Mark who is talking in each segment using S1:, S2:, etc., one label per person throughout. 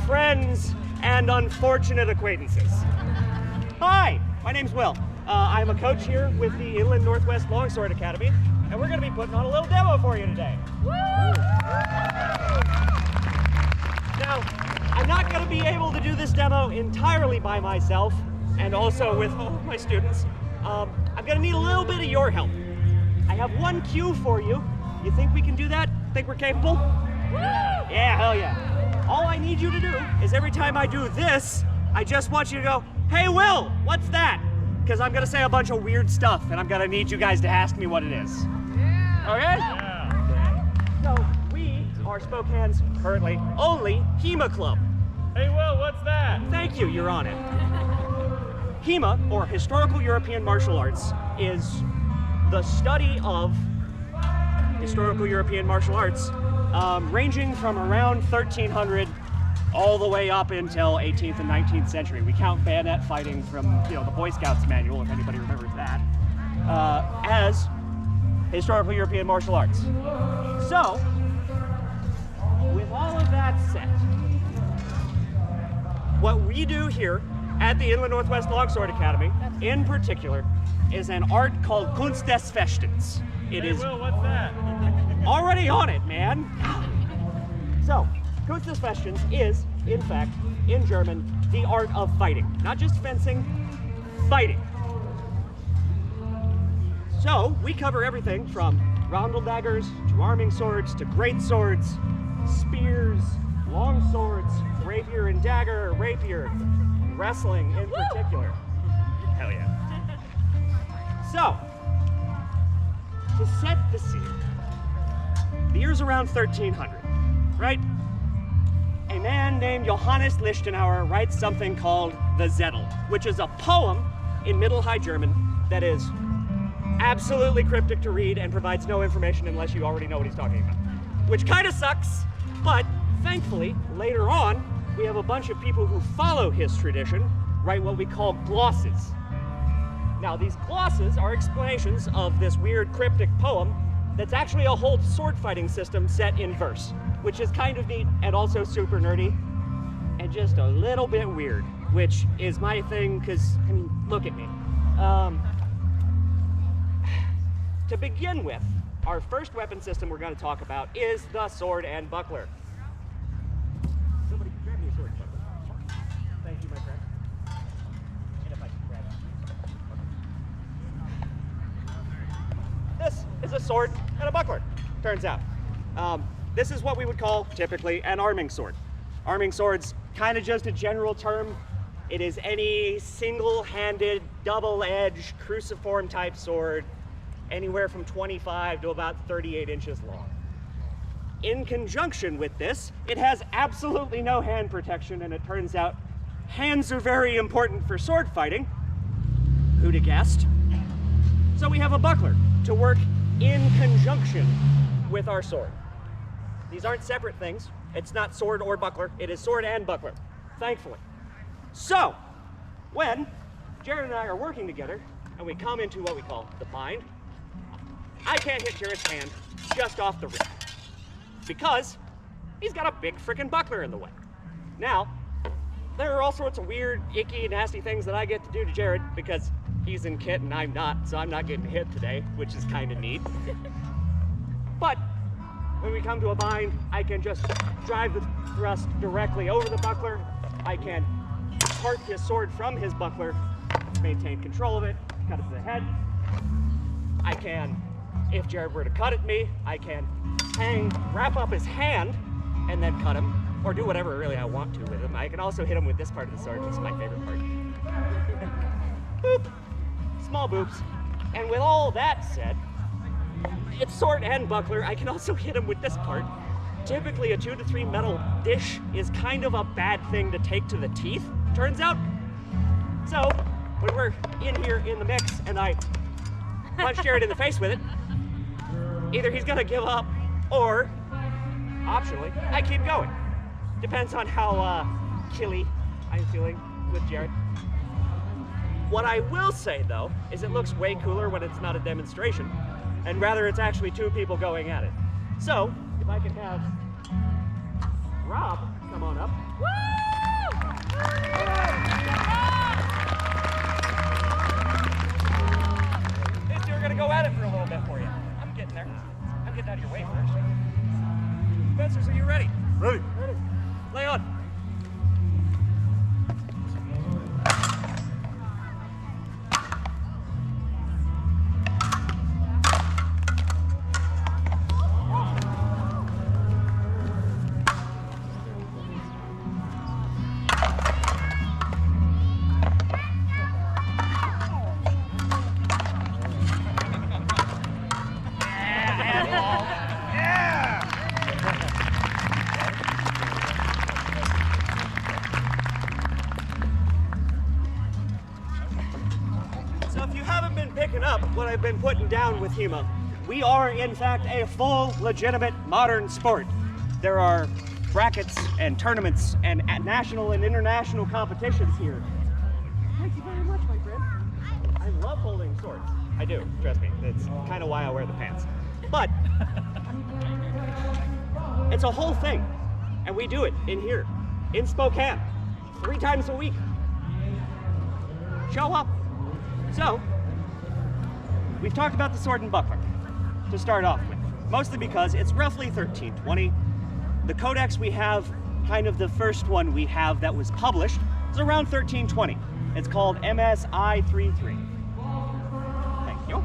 S1: friends, and unfortunate acquaintances. Hi, my name's Will. I'm a coach here with the Inland Northwest Longsword Academy, and we're going to be putting on a little demo for you today. Woo! Now, I'm not going to be able to do this demo entirely by myself, and also with all of my students. I'm going to need a little bit of your help. I have one cue for you. You think we can do that? Think we're capable? Woo! Yeah, hell yeah. All I need you to do is every time I do this, I just want you to go, "Hey Will, what's that?" Because I'm going to say a bunch of weird stuff, and I'm going to need you guys to ask me what it is. Yeah. Okay? Yeah. So, we are Spokane's currently only Hema club.
S2: Hey Will, what's that?
S1: Thank you, you're on it. Hema, or Historical European Martial Arts, is the study of historical European martial arts, ranging from around 1300 all the way up until 18th and 19th century. We count bayonet fighting from, the Boy Scouts manual, if anybody remembers that, as historical European martial arts. So, with all of that said, what we do here at the Inland Northwest Longsword Academy, in particular, is an art called Kunst des Fechtens.
S2: Hey Will, what's that?
S1: Already on it, man. So, Kunst des Fechtens is, in fact, in German, the art of fighting. Not just fencing, fighting. So, we cover everything from roundel daggers, to arming swords, to great swords, spears, long swords, rapier and dagger, rapier, wrestling in particular. Hell yeah. So, to set the scene, the year's around 1300, right? A man named Johannes Lichtenauer writes something called the Zettel, which is a poem in Middle High German that is absolutely cryptic to read and provides no information unless you already know what he's talking about. Which kind of sucks, but thankfully, later on, we have a bunch of people who follow his tradition write what we call glosses. Now, these glosses are explanations of this weird cryptic poem that's actually a whole sword fighting system set in verse, which is kind of neat and also super nerdy and just a little bit weird, which is my thing because, look at me. To begin with, our first weapon system we're going to talk about is the sword and buckler. Somebody can grab me a sword and buckler. Thank you, my friend. And if I can grab it. This is a sword and a buckler, turns out. This is what we would call, typically, an arming sword. Arming sword's kind of just a general term. It is any single-handed, double-edged, cruciform type sword, anywhere from 25 to about 38 inches long. In conjunction with this, it has absolutely no hand protection, and it turns out hands are very important for sword fighting. Who'd have guessed? So we have a buckler to work in conjunction with our sword. These aren't separate things. It's not sword or buckler. It is sword and buckler, thankfully. So, when Jared and I are working together, and we come into what we call the bind, I can't hit Jared's hand just off the rip, because he's got a big frickin' buckler in the way. Now, there are all sorts of weird, icky, nasty things that I get to do to Jared because he's in kit and I'm not, so I'm not getting hit today, which is kind of neat. But when we come to a bind, I can just drive the thrust directly over the buckler. I can part his sword from his buckler, maintain control of it, cut it to the head. I can, if Jared were to cut at me, I can wrap up his hand and then cut him, or do whatever really I want to with him. I can also hit him with this part of the sword, which is my favorite part. Boop. Small boops. And with all that said, it's sword and buckler. I can also hit him with this part. Typically, a 2 to 3 metal dish is kind of a bad thing to take to the teeth, turns out. So, when we're in here in the mix and I punch Jared in the face with it, either he's gonna give up or, optionally, I keep going. Depends on how killy I'm feeling with Jared. What I will say, though, is it looks way cooler when it's not a demonstration, and rather it's actually two people going at it. So, if I could have Rob come on on up. These two are gonna go at it for a little bit for you. I'm getting there. I'm getting out of your way first. Fencers, are you ready?
S2: Ready.
S1: Lay on. So if you haven't been picking up what I've been putting down with Hema, we are in fact a full, legitimate, modern sport. There are brackets and tournaments and national and international competitions here. Thank you very much, my friend. I love holding swords. I do, trust me. That's kind of why I wear the pants. But it's a whole thing, and we do it in here, in Spokane, 3 times a week. Show up. So, we've talked about the sword and buckler to start off with, mostly because it's roughly 1320. The codex we have, kind of the first one we have that was published, is around 1320. It's called MSI 33. Thank you.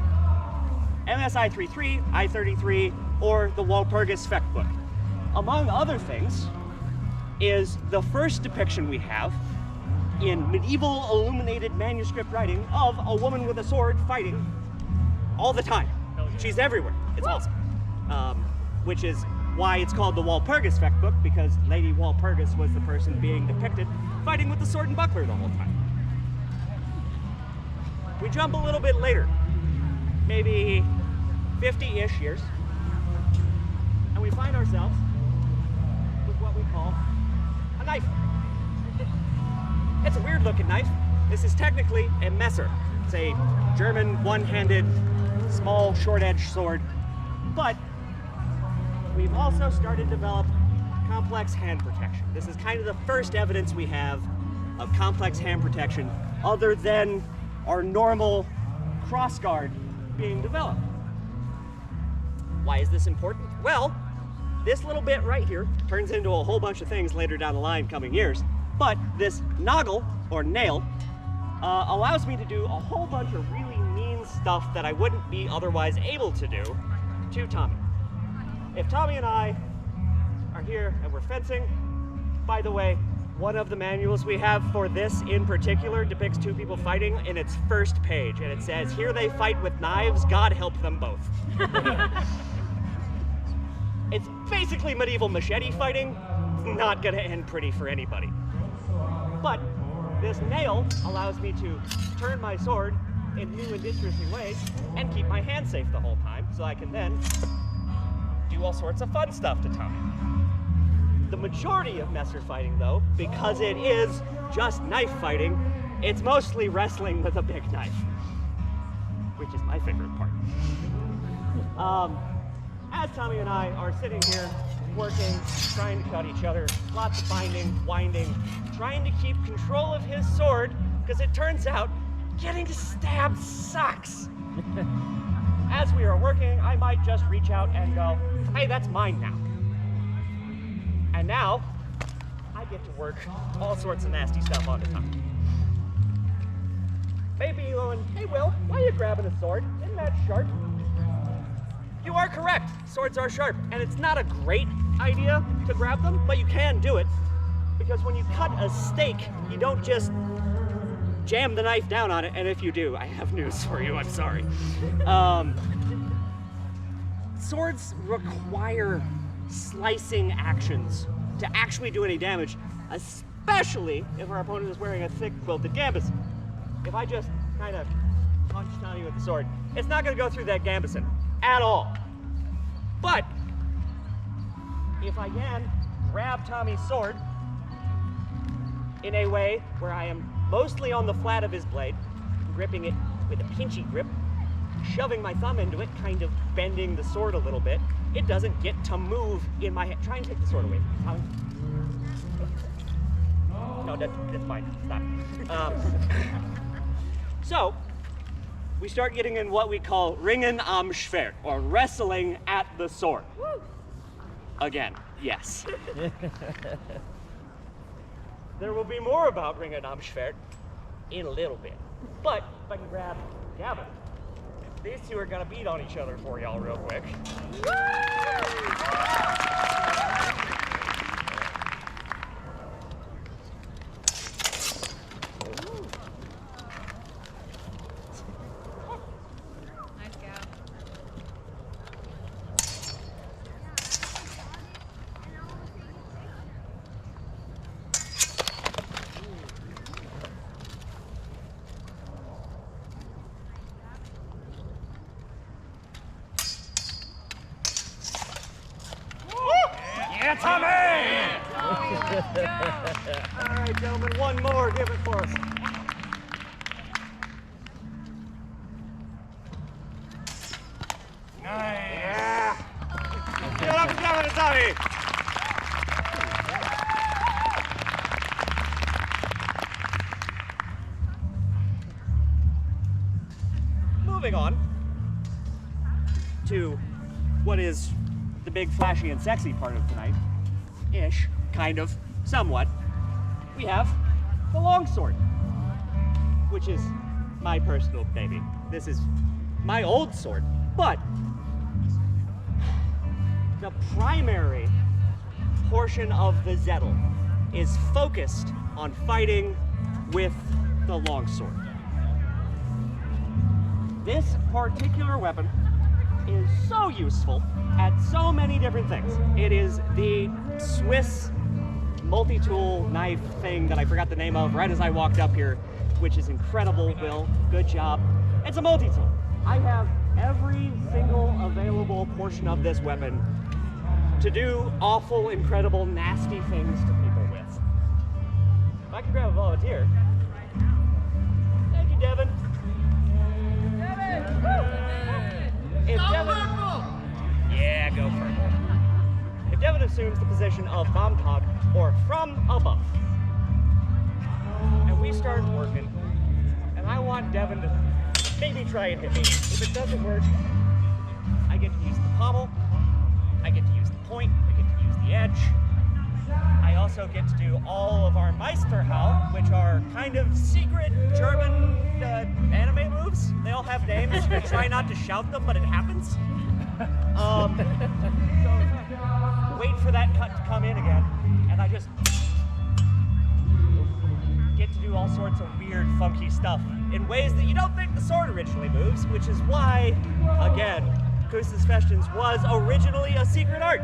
S1: MSI 33, I-33, or the Walpurgis Fecht Book. Among other things, is the first depiction we have in medieval illuminated manuscript writing of a woman with a sword fighting all the time. She's everywhere. It's awesome. Which is why it's called the Walpurgis Fecht Book, because Lady Walpurgis was the person being depicted fighting with the sword and buckler the whole time. We jump a little bit later, maybe 50-ish years, and we find ourselves with what we call a knife. It's a weird looking knife. This is technically a Messer. It's a German one-handed, small, short-edged sword. But we've also started to develop complex hand protection. This is kind of the first evidence we have of complex hand protection other than our normal crossguard being developed. Why is this important? Well, this little bit right here turns into a whole bunch of things later down the line, coming years. But this noggle, or nail, allows me to do a whole bunch of really mean stuff that I wouldn't be otherwise able to do to Tommy. If Tommy and I are here and we're fencing, by the way, one of the manuals we have for this in particular depicts 2 people fighting in its first page, and it says, "Here they fight with knives, God help them both." It's basically medieval machete fighting. It's not gonna end pretty for anybody. But this nail allows me to turn my sword in new and interesting ways and keep my hand safe the whole time, so I can then do all sorts of fun stuff to Tommy. The majority of Messer fighting, though, because it is just knife fighting, it's mostly wrestling with a big knife, which is my favorite part. As Tommy and I are sitting here working, trying to cut each other, lots of binding, winding, trying to keep control of his sword, because it turns out getting stabbed sucks. As we are working, I might just reach out and go, "Hey, that's mine now." And now, I get to work all sorts of nasty stuff onto Tommy. Maybe you're going, "Hey Will, why are you grabbing a sword? Isn't that sharp?" You are correct. Swords are sharp, and it's not a great idea to grab them, but you can do it, because when you cut a steak, you don't just jam the knife down on it, and if you do, I have news for you, I'm sorry. Swords require slicing actions to actually do any damage, especially if our opponent is wearing a thick quilted gambus. If I just kind of punch Tommy with the sword, it's not going to go through that gambeson at all. But if I can grab Tommy's sword in a way where I am mostly on the flat of his blade, gripping it with a pinchy grip, shoving my thumb into it, kind of bending the sword a little bit, it doesn't get to move in my hand. Try and take the sword away, Tommy. no, that's fine. Stop. So, we start getting in what we call Ringen am Schwert, or wrestling at the sword. Woo. Again, yes. There will be more about Ringen am Schwert in a little bit. But if I can grab Gavin, these two are gonna beat on each other for y'all real quick.
S3: Nice go.
S1: Yeah, Tommy! All right, gentlemen, one more. Give it for us. Nice. Yeah. Give it up for Gavin and Tommy. Moving on to what is the big, flashy, and sexy part of tonight. Ish, kind of, somewhat. We have the longsword, which is my personal baby. This is my old sword, but the primary portion of the Zettel is focused on fighting with the longsword. This particular weapon is so useful at so many different things. It is the Swiss multi-tool knife thing that I forgot the name of right as I walked up here, which is incredible, Will. Good job. It's a multi-tool. I have every single available portion of this weapon to do awful, incredible, nasty things to people with. If I can grab a volunteer. Thank you, Devin. If Devin, yeah, go purple. If Devin assumes the position of bomb cog or from above, and we start working, and I want Devin to maybe try and hit me. If it doesn't work, I get to use the pommel, I get to use the point, I get to use the edge. I also get to do all of our Meisterhau, which are kind of secret German anime moves. They all have names. I try not to shout them, but it happens. So wait for that cut to come in again, and I just get to do all sorts of weird, funky stuff in ways that you don't think the sword originally moves, which is why, again, Kus's Festens was originally a secret art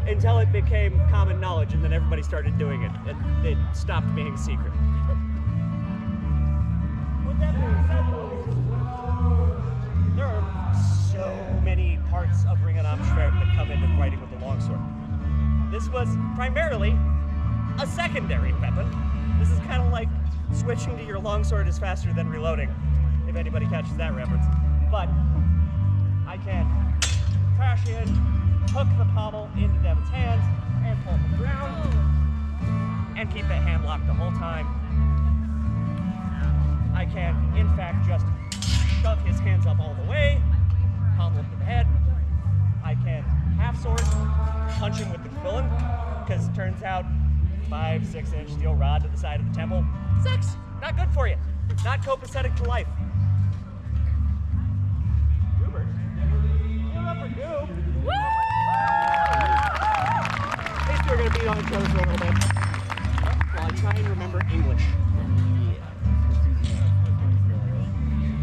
S1: until it became common knowledge, and then everybody started doing it, and it stopped being secret. With that being said, though, there are so many parts of Ringen am Schwert that come into fighting with the longsword. This was primarily a secondary weapon. This is kind of like switching to your longsword is faster than reloading, if anybody catches that reference. But I can crash in, hook the pommel into Devin's hands, and pull him down, and keep that hand locked the whole time. I can, in fact, just shove his hands up all the way, pommel him to the head. I can half sword, punch him with the quillen, because it turns out 5-6 inch steel rod to the side of the temple. 6, not good for you. Not copacetic to life. Goober, give it up for Goob. Woo! These two are going to beat on each other for a little bit while I try and remember English.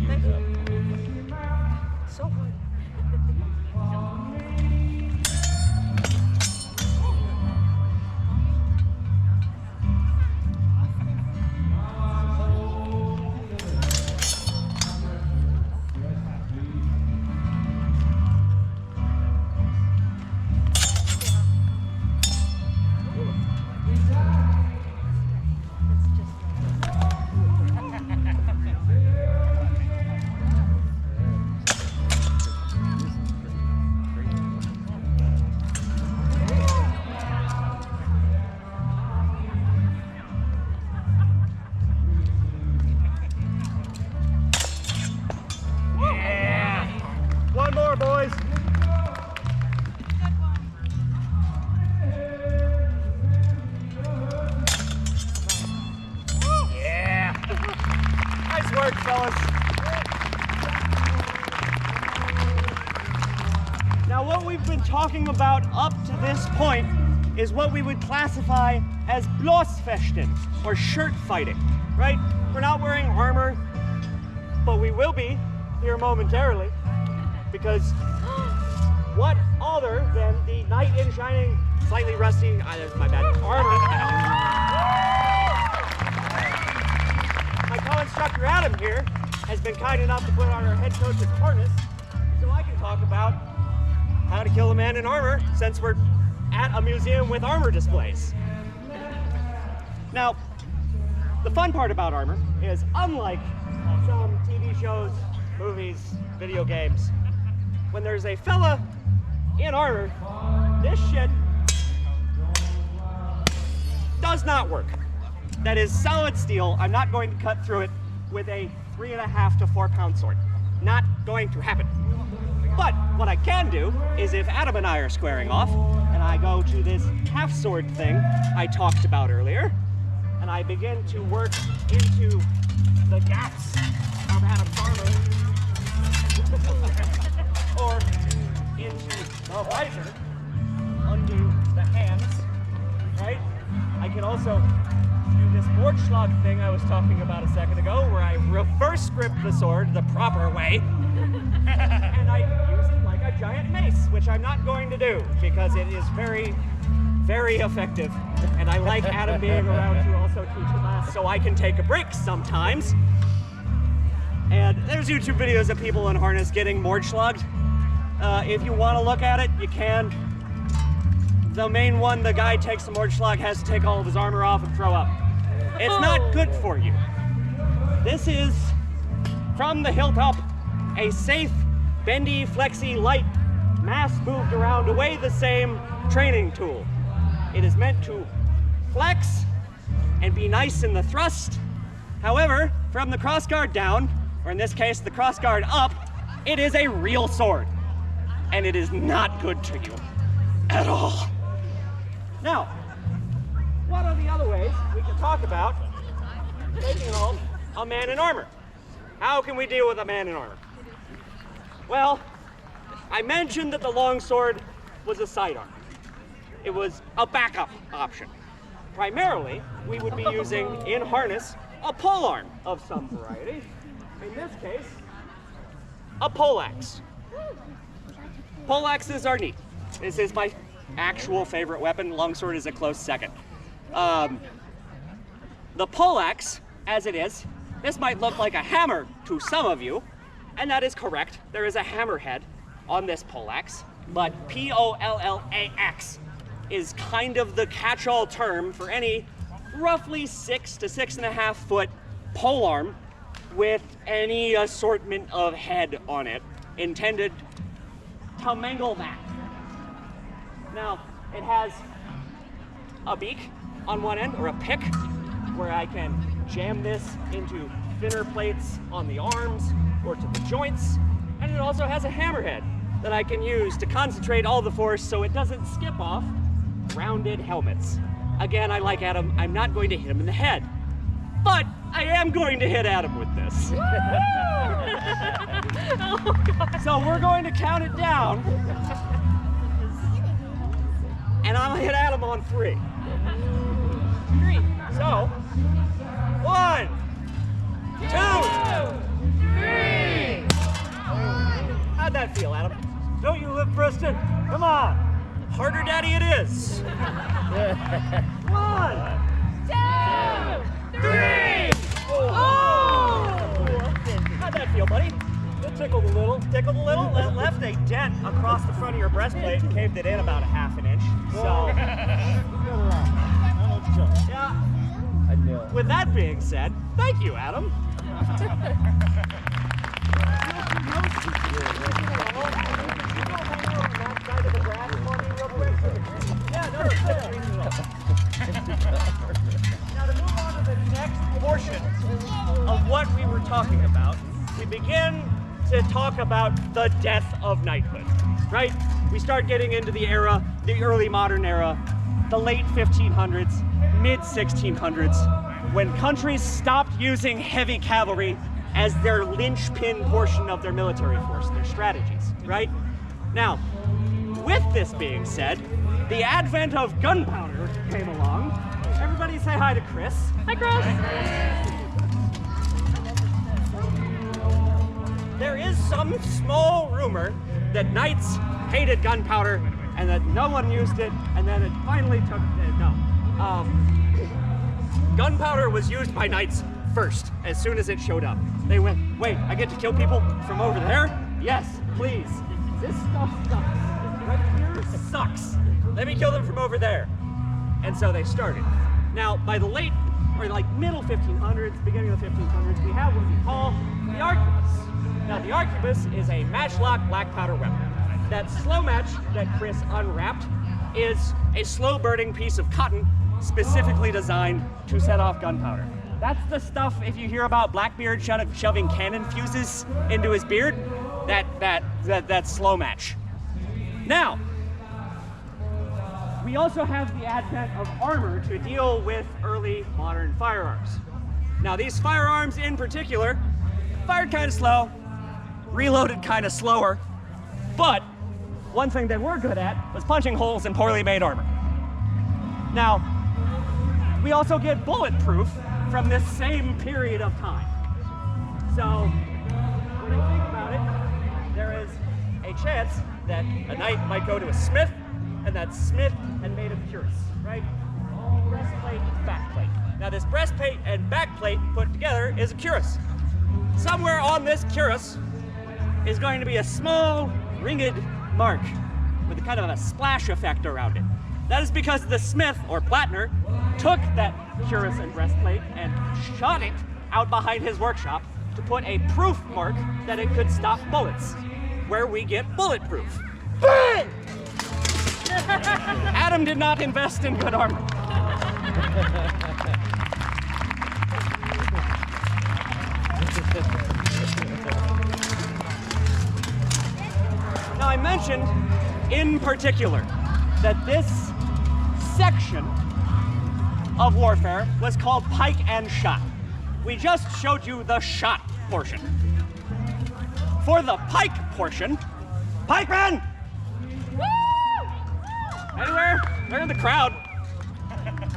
S1: Thank you. So hard. work, fellas. Now, what we've been talking about up to this point is what we would classify as blossfechten, or shirt fighting, right? We're not wearing armor, but we will be here momentarily, because what other than the knight in shining, slightly rusty, my bad, armor. My co-instructor Adam here has been kind enough to put on our head coach's harness, so I can talk about how to kill a man in armor, since we're at a museum with armor displays. Now, the fun part about armor is, unlike some TV shows, movies, video games, when there's a fella in armor, this shit does not work. That is solid steel. I'm not going to cut through it with a 3.5 to 4 pound sword. Not going to happen. But what I can do is, if Adam and I are squaring off, and I go to this half sword thing I talked about earlier, and I begin to work into the gaps of Adam's armor, or into the visor, undo the hands, right? I can also do this Mordschlag thing I was talking about a second ago, where I reverse grip the sword the proper way, and I use it like a giant mace, which I'm not going to do, because it is very, very effective, and I like Adam being around to also teach class, so I can take a break sometimes. And there's YouTube videos of people in harness getting Mordschlagged. If you want to look at it, you can. The main one, the guy takes the Mordschlag, has to take all of his armor off and throw up. It's not good for you. This is, from the hilltop, a safe, bendy, flexy, light, mass moved around to weigh the same training tool. It is meant to flex and be nice in the thrust. However, from the crossguard down, or in this case, the crossguard up, it is a real sword. And it is not good to you at all. Now, what are the other ways we can talk about taking on a man in armor? How can we deal with a man in armor? Well, I mentioned that the longsword was a sidearm. It was a backup option. Primarily, we would be using, in harness, a polearm of some variety. In this case, a poleaxe. Poleaxes are neat. This is my actual favorite weapon. Longsword is a close second. The poleaxe, as it is, this might look like a hammer to some of you, and that is correct. There is a hammerhead on this poleaxe, but P-O-L-L-A-X is kind of the catch-all term for any roughly 6 to 6.5 foot polearm with any assortment of head on it, intended to mangle that. Now, it has a beak on one end, or a pick, where I can jam this into thinner plates on the arms or to the joints, and it also has a hammerhead that I can use to concentrate all the force so it doesn't skip off rounded helmets. Again, I like Adam. I'm not going to hit him in the head, but I am going to hit Adam with this.
S3: Oh, God.
S1: So we're going to count it down, and I'm gonna hit Adam on 3.
S3: 3.
S1: So, 1, 2,
S3: 3.
S1: How'd that feel, Adam? Don't you live, Preston? Come on. Harder, Daddy, it is. 1,
S3: 2, 3.
S1: Oh! How'd that feel, buddy? It tickled a little. Tickled a little. Left a dent across the front of your breastplate and caved it in about a ½ inch. So, yeah.
S4: I knew it.
S1: With that being said, thank you, Adam. Now, to move on to the next portion of what we were talking about, we begin to talk about the death of knighthood, right? We start getting into the era, the early modern era, the late 1500s, mid 1600s, when countries stopped using heavy cavalry as their linchpin portion of their military force, their strategies, right? Now, with this being said, the advent of gunpowder came along. Everybody say hi to Chris.
S3: Hi, Chris.
S1: There is some small rumor that knights hated gunpowder and that no one used it, and then it finally took, gunpowder was used by knights first, as soon as it showed up. They went, wait, I get to kill people from over there? Yes, please. This stuff sucks. Right here sucks. Let me kill them from over there. And so they started. Now, by the late, or like middle 1500s, beginning of the 1500s, we have what we call the arquebus. Now, the arquebus is a matchlock black powder weapon. That slow match that Chris unwrapped is a slow-burning piece of cotton specifically designed to set off gunpowder. That's the stuff, if you hear about Blackbeard shoving cannon fuses into his beard, that's slow match. Now, we also have the advent of armor to deal with early modern firearms. Now, these firearms in particular fired kind of slow, reloaded kind of slower, but one thing they were good at was punching holes in poorly made armor. Now, we also get bulletproof from this same period of time. So, when you think about it, there is a chance that a knight might go to a smith, and that smith had made a cuirass, right? Breastplate, backplate. Now, this breastplate and backplate put together is a cuirass. Somewhere on this cuirass is going to be a small ringed mark with a kind of a splash effect around it. That is because the smith, or platener, took that cuirass and breastplate and shot it out behind his workshop to put a proof mark that it could stop bullets, where we get bulletproof. Bang! Adam did not invest in good armor. Now, I mentioned in particular that this section of warfare was called pike and shot. We just showed you the shot portion. For the pike portion, pikemen!
S3: Woo!
S1: Anywhere? They're in the crowd.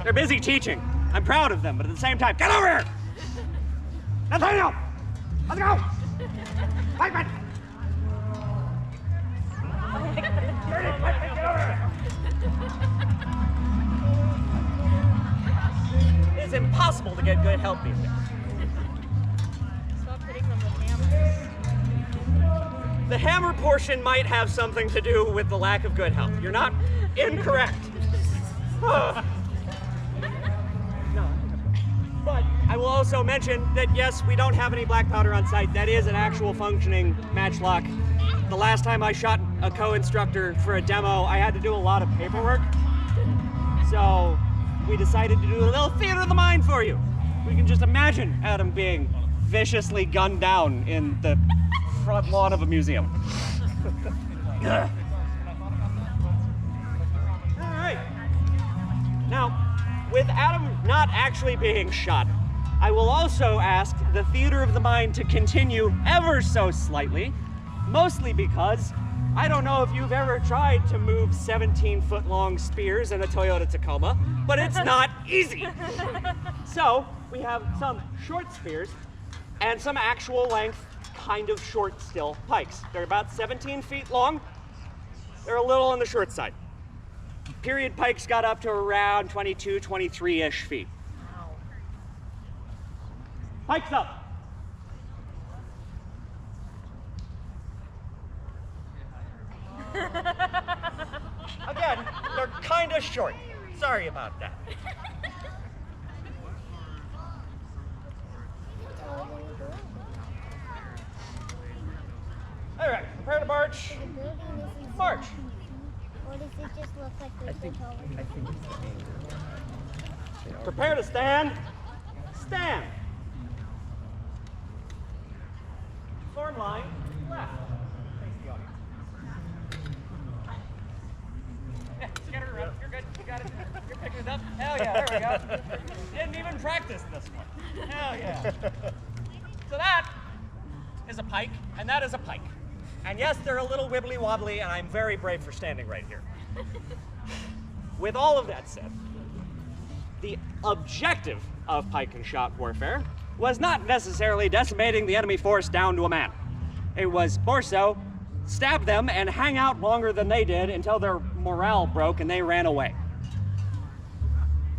S1: They're busy teaching. I'm proud of them, but at the same time, get over here! Nathaniel! Let's go! Pikemen! Get over here! It's impossible to get good help these days.
S3: Stop hitting them with hammers.
S1: The hammer portion might have something to do with the lack of good help. You're not incorrect. No. But I will also mention that yes, we don't have any black powder on site. That is an actual functioning matchlock. The last time I shot a co-instructor for a demo, I had to do a lot of paperwork. So we decided to do a little theater of the mind for you. We can just imagine Adam being viciously gunned down in the front lawn of a museum. All right. Now, with Adam not actually being shot, I will also ask the theater of the mind to continue ever so slightly, mostly because I don't know if you've ever tried to move 17-foot-long spears in a Toyota Tacoma, but it's not easy. So we have some short spears and some actual length, kind of short still pikes. They're about 17 feet long. They're a little on the short side. Period pikes got up to around 22, 23-ish feet. Pikes up. Again, they're kind of short. Sorry about that. All right, prepare to march. March.
S4: Or does it just look like there's a
S5: I think it's the angle.
S1: Prepare to stand. Stand. Form line left. Face the audience. Yeah, just get her around. You're good. You got it. You're picking it up. Hell yeah, there we go. Didn't even practice this one. Hell yeah. So that is a pike, and that is a pike. And yes, they're a little wibbly wobbly, and I'm very brave for standing right here. With all of that said, the objective of pike and shot warfare was not necessarily decimating the enemy force down to a man. It was more so stab them and hang out longer than they did until their morale broke and they ran away.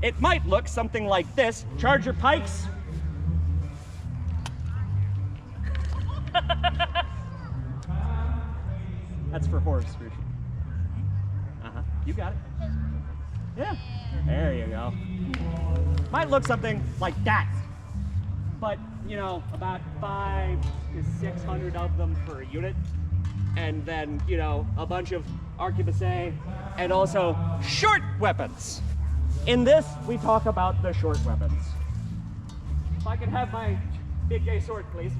S1: It might look something like this. Charge your pikes. That's for horse, Rishi. You got it. Yeah. There you go. Might look something like that. But, you know, about 500 to 600 of them per unit. And then, you know, a bunch of arquebusiers and also short weapons. In this, we talk about the short weapons. If I could have my big gay sword, please.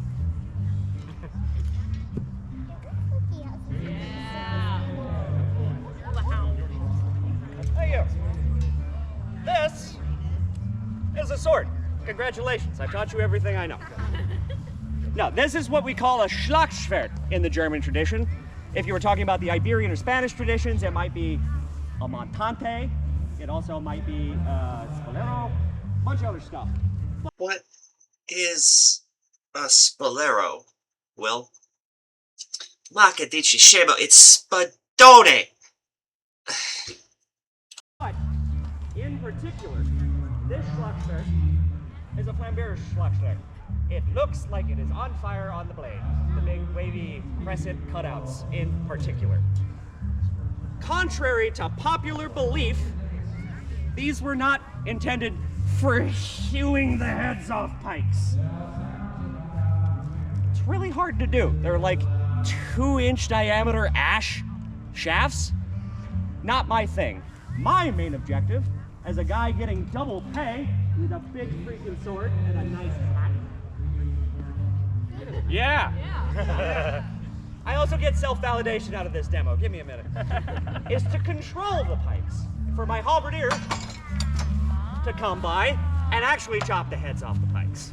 S1: Hey, you. This is a sword. Congratulations, I've taught you everything I know. Now, this is what we call a Schlagschwert in the German tradition. If you were talking about the Iberian or Spanish traditions, it might be a montante. It also might be spolero, a bunch of other stuff.
S6: What is a spolero, Will? Macadici Shemo, it's Spadone!
S1: But, in particular, this Schlagschwert is a Flambeer Schlagschwert. It looks like it is on fire on the blade. The big wavy crescent cutouts in particular. Contrary to popular belief, these were not intended for hewing the heads off pikes. It's really hard to do. They're like 2-inch diameter ash shafts. Not my thing. My main objective, as a guy getting double pay with a big freaking sword and a nice hat. Yeah. I also get self-validation out of this demo. Give me a minute. Is to control the pikes. For my halberdier to come by and actually chop the heads off the pikes.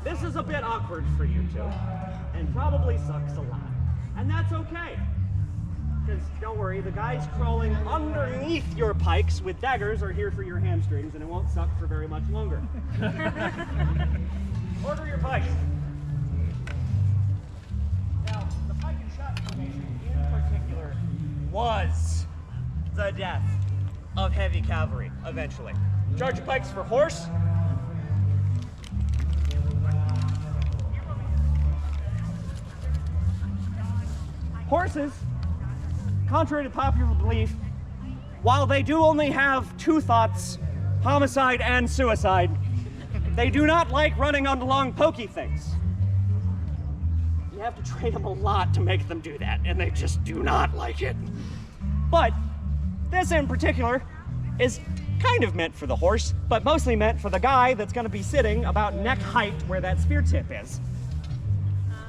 S1: This is a bit awkward for you two, and probably sucks a lot. And that's okay. Because don't worry, the guys crawling underneath your pikes with daggers are here for your hamstrings, and it won't suck for very much longer. Order your pikes. Now, the pike and shot formation in particular was the death of heavy cavalry, eventually. Charge your pikes for horse. Horses, contrary to popular belief, while they do only have two thoughts, homicide and suicide, they do not like running on long pokey things. You have to train them a lot to make them do that, and they just do not like it. But this in particular is kind of meant for the horse, but mostly meant for the guy that's going to be sitting about neck height where that spear tip is.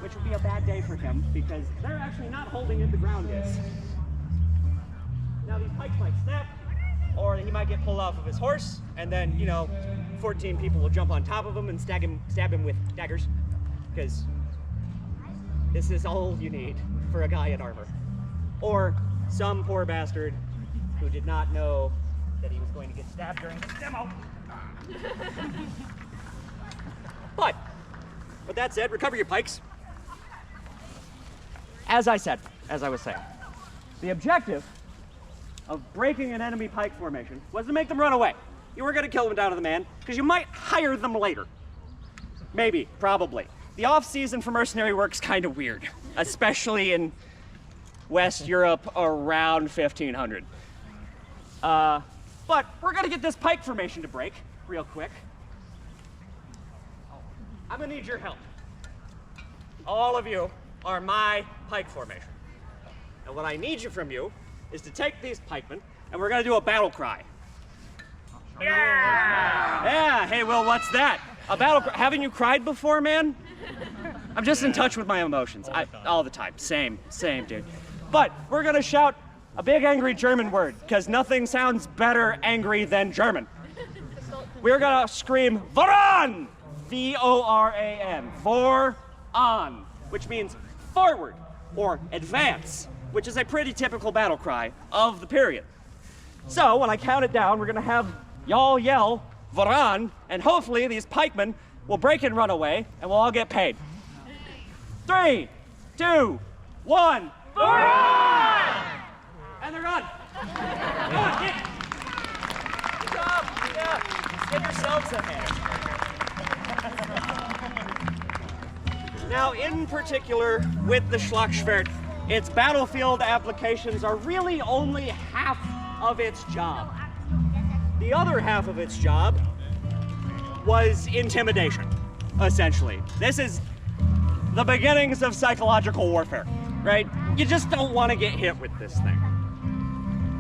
S1: Which would be a bad day for him, because they're actually not holding in the ground is. Now these pikes might snap, or he might get pulled off of his horse, and then, you know, 14 people will jump on top of him and stab him with daggers, because this is all you need for a guy in armor. Or some poor bastard who did not know that he was going to get stabbed during this demo. But, with that said, recover your pikes. As I was saying, the objective of breaking an enemy pike formation was to make them run away. You weren't going to kill them down to the man, because you might hire them later. Maybe, probably. The off-season for mercenary work's kind of weird, especially in West Europe around 1500. But we're going to get this pike formation to break real quick. I'm going to need your help. All of you are my pike formation. And what I need you from you is to take these pikemen, and we're going to do a battle cry. Yeah! Yeah, hey, Will, what's that? A battle cry. Haven't you cried before, man? I'm just in touch with my emotions. All the time. Same, dude. But we're going to shout a big angry German word, because nothing sounds better angry than German. We're going to scream, Voran! V-O-R-A-N. on, which means forward or advance, which is a pretty typical battle cry of the period. So when I count it down, we're gonna have y'all yell Varan, and hopefully these pikemen will break and run away, and we'll all get paid. 3, 2, 1, Varan! And they're gone. Come on, get. Good job. Yeah. Give yourselves a hand. Now, in particular, with the Schlachschwert, its battlefield applications are really only half of its job. The other half of its job was intimidation, essentially. This is the beginnings of psychological warfare, right? You just don't want to get hit with this thing.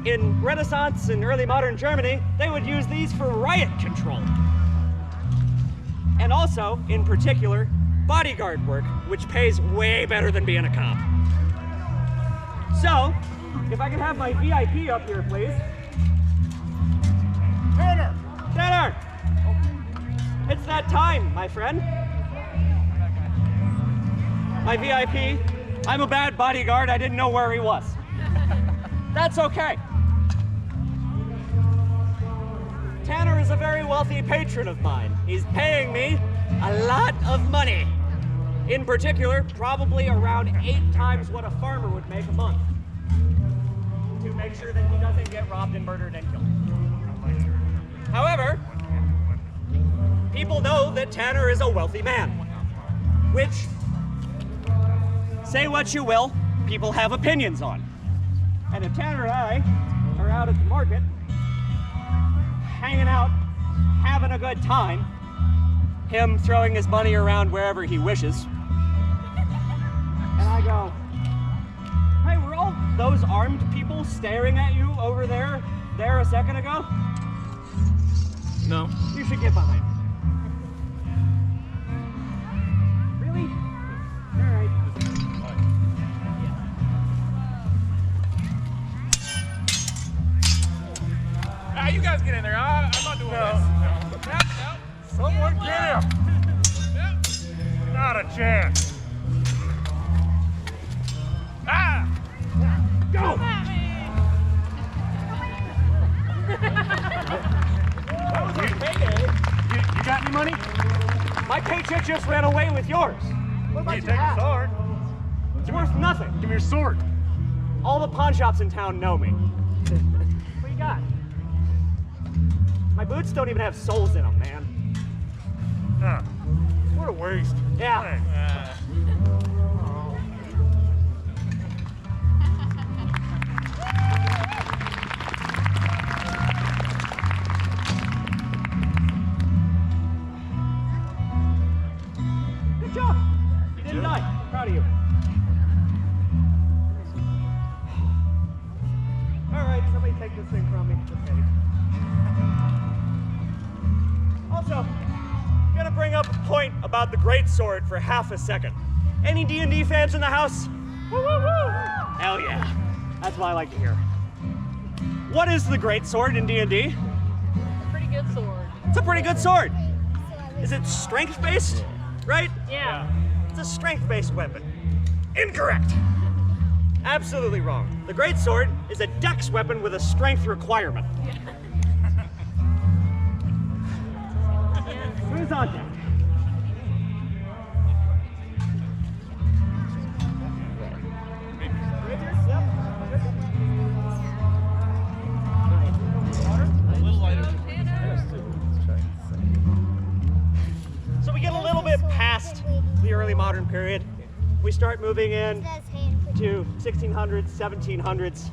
S1: In Renaissance and early modern Germany, they would use these for riot control. And also, in particular, bodyguard work, which pays way better than being a cop. So, if I can have my VIP up here, please. Tanner! Tanner! It's that time, my friend. My VIP, I'm a bad bodyguard, I didn't know where he was. That's okay. Tanner is a very wealthy patron of mine. He's paying me a lot of money. In particular, probably around 8 times what a farmer would make a month, to make sure that he doesn't get robbed and murdered and killed. However, people know that Tanner is a wealthy man, which, say what you will, people have opinions on. And if Tanner and I are out at the market, hanging out, having a good time, him throwing his money around wherever he wishes, and I go, hey, were all those armed people staring at you over there a second ago?
S2: No.
S1: You should get behind me. Really? All right.
S2: You guys get in there. I'm not doing this. No.
S7: Someone get him! Not a chance.
S2: Ah!
S1: Go! That was a payday.
S7: You got any money?
S1: My paycheck just ran away with yours. What about
S7: You
S1: your
S7: take
S1: hat?
S7: a sword.
S1: It's worth nothing.
S7: Give me your sword.
S1: All the pawn shops in town know me. What do you got? My boots don't even have soles in them, man.
S7: Huh. What a waste.
S1: Yeah.
S7: Hey.
S1: Good job. You didn't die. Proud of you. All right, somebody take this thing from me. Okay. Also, gonna bring up a point about the greatsword for half a second. Any D&D fans in the house? Woo, woo, woo. Hell yeah. That's what I like to hear. What is the greatsword in D&D?
S3: Pretty good sword.
S1: It's a pretty good sword. Is it strength-based? Right?
S3: Yeah.
S1: It's a strength-based weapon. Incorrect. Absolutely wrong. The greatsword is a dex weapon with a strength requirement. Who's on deck? So we get a little bit past the early modern period. We start moving in to 1600s, 1700s,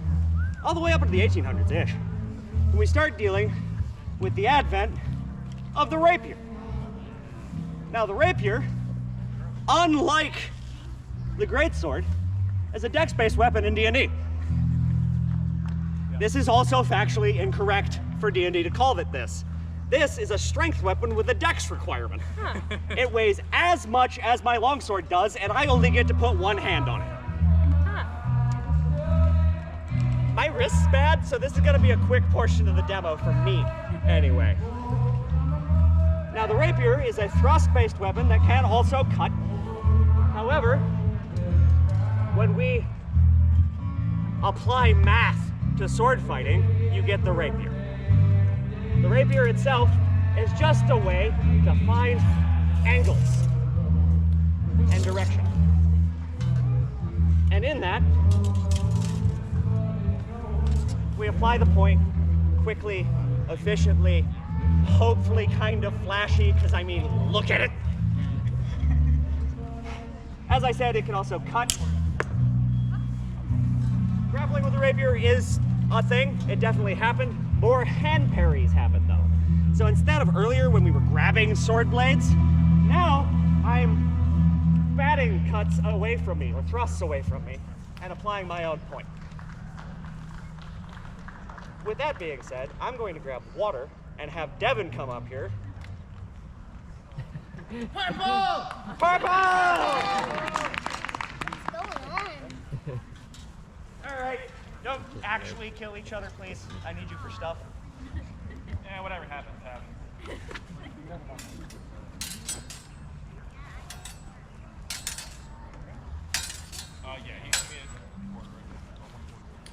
S1: all the way up into the 1800s-ish. And we start dealing with the advent of the rapier. Now the rapier, unlike the greatsword, is a dex-based weapon in D&D. This is also factually incorrect for D&D to call it this. This is a strength weapon with a dex requirement.
S3: Huh.
S1: It weighs as much as my longsword does, and I only get to put one hand on it.
S3: Huh.
S1: My wrist's bad, so this is gonna be a quick portion of the demo for me, anyway. Now the rapier is a thrust-based weapon that can also cut However, when we apply math to sword fighting, you get the rapier. The rapier itself is just a way to find angles and direction. And in that, we apply the point quickly, efficiently, hopefully kind of flashy, because I mean, look at it. As I said, it can also cut. Grappling with a rapier is a thing. It definitely happened. More hand parries happen, though. So instead of earlier when we were grabbing sword blades, now I'm batting cuts away from me, or thrusts away from me, and applying my own point. With that being said, I'm going to grab water and have Devin come up here. Purple! Purple!
S4: What's going on?
S1: All right, don't actually kill each other, please. I need you for stuff.
S2: Yeah, whatever happens, happens. Yeah, he's gonna be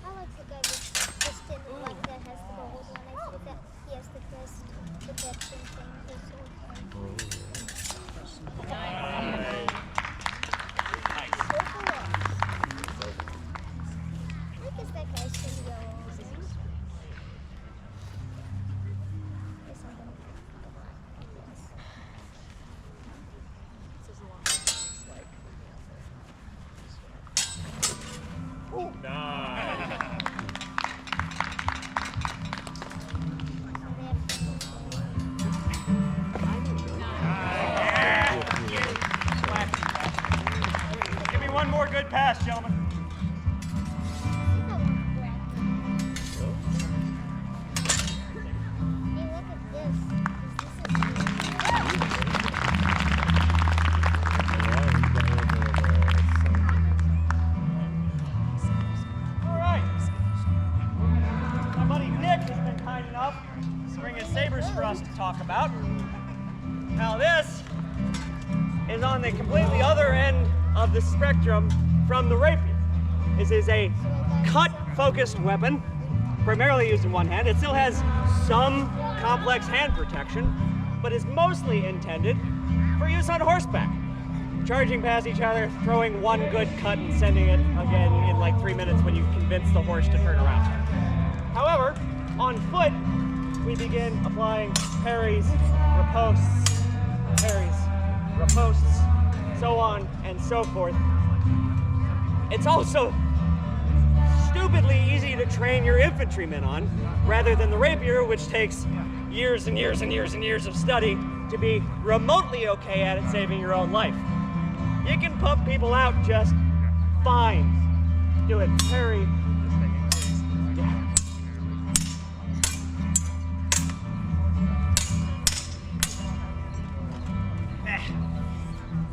S4: I like the guy with just in like that has the gold one. I think that he has the best protection thing. Look at that guy's video.
S1: Give me one more good pass, gentlemen.
S4: Hey, look at this.
S1: All right. My buddy Nick has been kind enough to bring his sabers for us to talk about. Now this is on the completely other end of the spectrum from the rapier. This is a cut-focused weapon, primarily used in one hand. It still has some complex hand protection, but is mostly intended for use on horseback. Charging past each other, throwing one good cut and sending it again in like 3 minutes when you convince the horse to turn around. However, on foot, we begin applying parries, ripostes, parries, ripostes, so on and so forth. It's also stupidly easy to train your infantrymen on, rather than the rapier, which takes years and years and years and years of study to be remotely okay at it saving your own life. You can pump people out just fine. Do it, parry.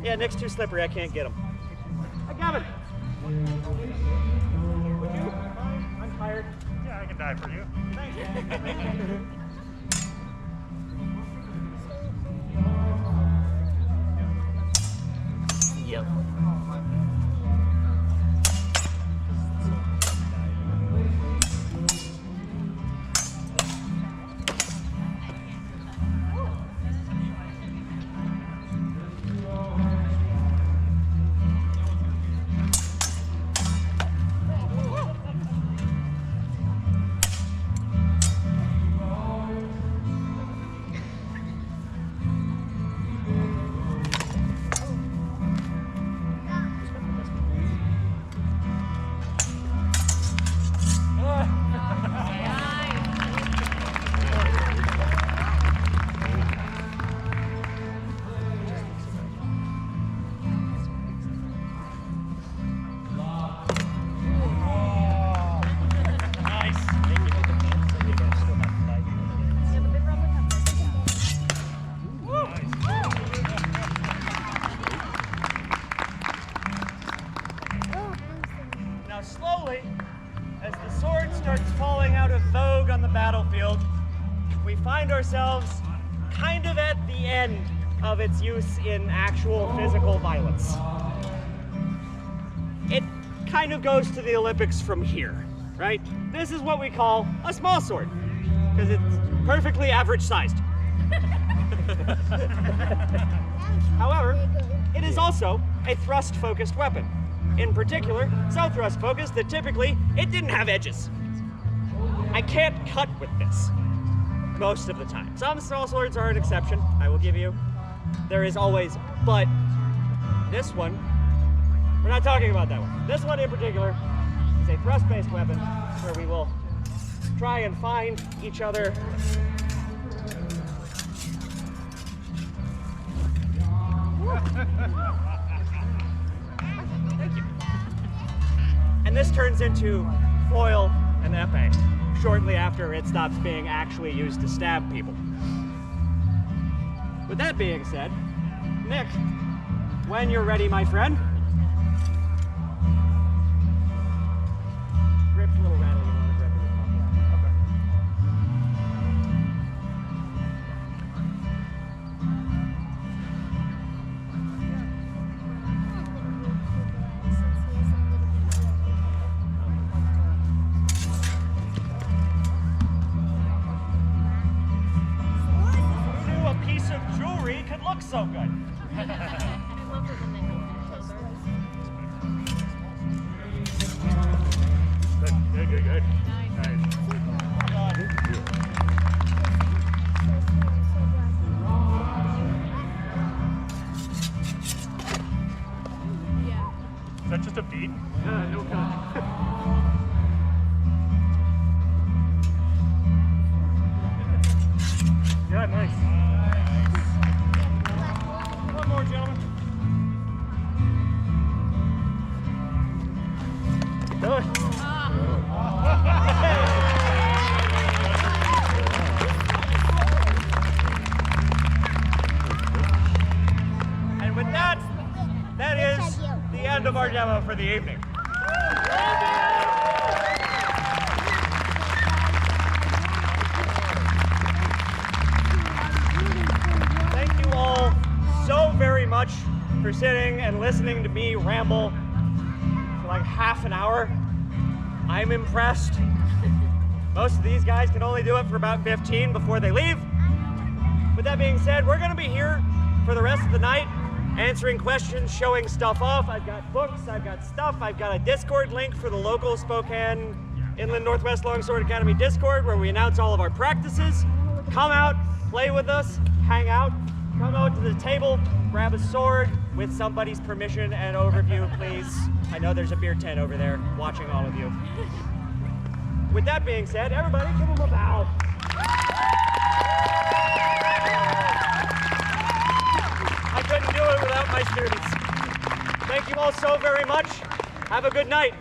S1: Yeah, Nick's too slippery. I can't get him. Hi, Gavin. Would you? I'm tired.
S7: Yeah, I can die for you.
S1: Thanks.
S5: Yep.
S1: Now slowly, as the sword starts falling out of vogue on the battlefield, we find ourselves kind of at the end of its use in actual physical violence. kind of goes to the Olympics from here, right? This is what we call a small sword, because it's perfectly average sized. However, it is also a thrust-focused weapon. In particular, so thrust-focused that typically it didn't have edges. I can't cut with this most of the time. Some small swords are an exception, I will give you. There is always, but this one, we're not talking about that one. This one in particular is a thrust-based weapon where we will try and find each other. Thank you. And this turns into foil and epee shortly after it stops being actually used to stab people. With that being said, Nick, when you're ready, my friend. Grip's a little rattly. You want to grip it? Who knew a piece of jewelry could look so good?
S3: I love it when they help each other.
S7: Good.
S3: Nice. Yeah.
S7: Is that just a beat?
S1: No cut.
S7: Yeah, nice.
S1: One more, gentlemen.
S7: Do it.
S1: And with that, that is the end of our demo for the evening. Thank you all so very much for sitting and listening to me ramble for like half an hour. I'm impressed. Most of these guys can only do it for about 15 before they leave. With that being said, we're going to be here for the rest of the night, answering questions, showing stuff off. I've got books, I've got stuff, I've got a Discord link for the local Spokane Inland Northwest Longsword Academy Discord where we announce all of our practices. Come out, play with us, hang out, come out to the table, grab a sword with somebody's permission and overview, please. I know there's a beer tent over there watching all of you. With that being said, everybody give them a bow. I couldn't do it without my students. Thank you all so very much. Have a good night.